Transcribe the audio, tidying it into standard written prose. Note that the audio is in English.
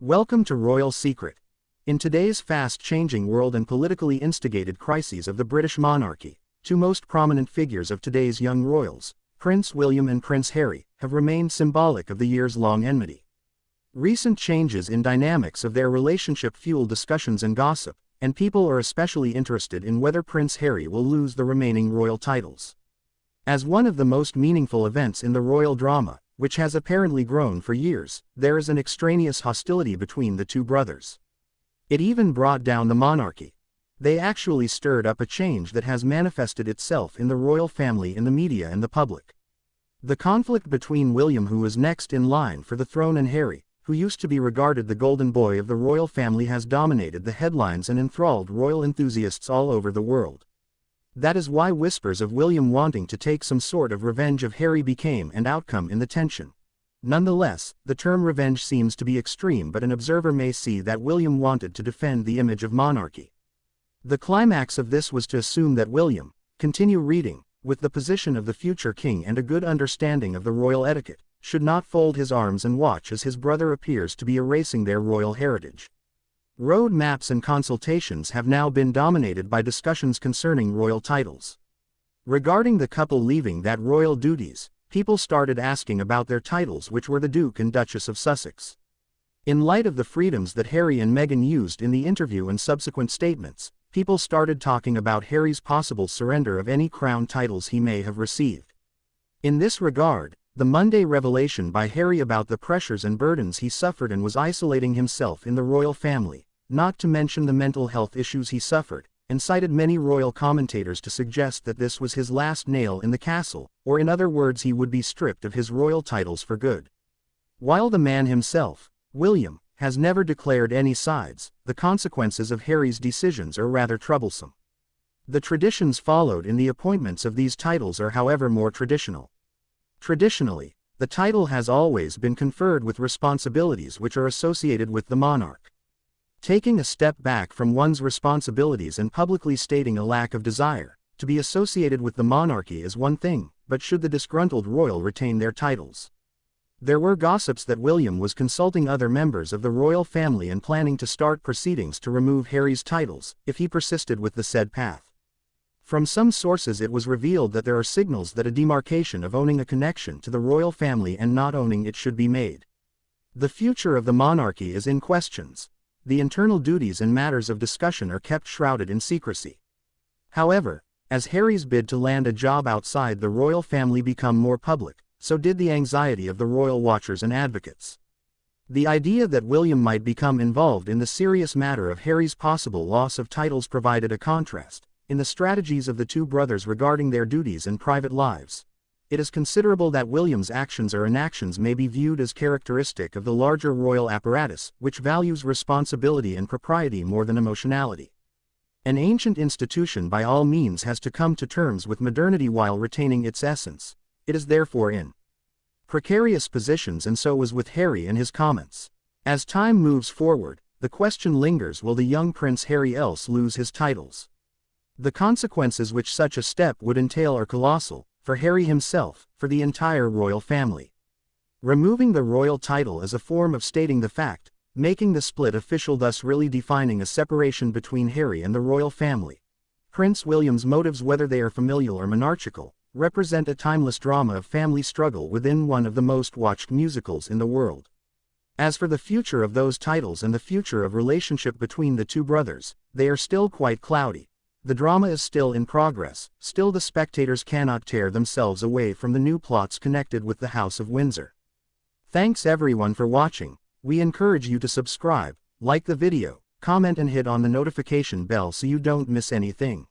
Welcome to Royal Secret. In today's fast-changing world and politically instigated crises of the British monarchy, two most prominent figures of today's young royals, Prince William and Prince Harry, have remained symbolic of the years-long enmity. Recent changes in dynamics of their relationship fuel discussions and gossip, and people are especially interested in whether Prince Harry will lose the remaining royal titles. As one of the most meaningful events in the royal drama, which has apparently grown for years, there is an extraneous hostility between the two brothers. It even brought down the monarchy. They actually stirred up a change that has manifested itself in the royal family, in the media and the public. The conflict between William, who is next in line for the throne, and Harry, who used to be regarded the golden boy of the royal family, has dominated the headlines and enthralled royal enthusiasts all over the world. That is why whispers of William wanting to take some sort of revenge of Harry became an outcome in the tension. Nonetheless, the term revenge seems to be extreme, but an observer may see that William wanted to defend the image of monarchy. The climax of this was to assume that William, continue reading, with the position of the future king and a good understanding of the royal etiquette, should not fold his arms and watch as his brother appears to be erasing their royal heritage. Road maps and consultations have now been dominated by discussions concerning royal titles. Regarding the couple leaving that royal duties, people started asking about their titles, which were the Duke and Duchess of Sussex. In light of the freedoms that Harry and Meghan used in the interview and subsequent statements, people started talking about Harry's possible surrender of any crown titles he may have received. In this regard, the Monday revelation by Harry about the pressures and burdens he suffered and was isolating himself in the royal family, not to mention the mental health issues he suffered, incited many royal commentators to suggest that this was his last nail in the castle, or in other words, he would be stripped of his royal titles for good. While the man himself, William, has never declared any sides, the consequences of Harry's decisions are rather troublesome. The traditions followed in the appointments of these titles are, however, more traditional. Traditionally, the title has always been conferred with responsibilities which are associated with the monarch. Taking a step back from one's responsibilities and publicly stating a lack of desire to be associated with the monarchy is one thing, but should the disgruntled royal retain their titles? There were gossips that William was consulting other members of the royal family and planning to start proceedings to remove Harry's titles, if he persisted with the said path. From some sources it was revealed that there are signals that a demarcation of owning a connection to the royal family and not owning it should be made. The future of the monarchy is in questions. The internal duties and matters of discussion are kept shrouded in secrecy. However, as Harry's bid to land a job outside the royal family become more public, so did the anxiety of the royal watchers and advocates. The idea that William might become involved in the serious matter of Harry's possible loss of titles provided a contrast in the strategies of the two brothers regarding their duties and private lives. It is considerable that William's actions or inactions may be viewed as characteristic of the larger royal apparatus, which values responsibility and propriety more than emotionality. An ancient institution by all means has to come to terms with modernity while retaining its essence. It is therefore in precarious positions, and so was with Harry and his comments. As time moves forward, the question lingers: will the young Prince Harry else lose his titles? The consequences which such a step would entail are colossal, for Harry himself, for the entire royal family. Removing the royal title is a form of stating the fact, making the split official, thus really defining a separation between Harry and the royal family. Prince William's motives, whether they are familial or monarchical, represent a timeless drama of family struggle within one of the most watched musicals in the world. As for the future of those titles and the future of relationship between the two brothers, they are still quite cloudy. The drama is still in progress, still the spectators cannot tear themselves away from the new plots connected with the House of Windsor. Thanks everyone for watching. We encourage you to subscribe, like the video, comment and hit on the notification bell so you don't miss anything.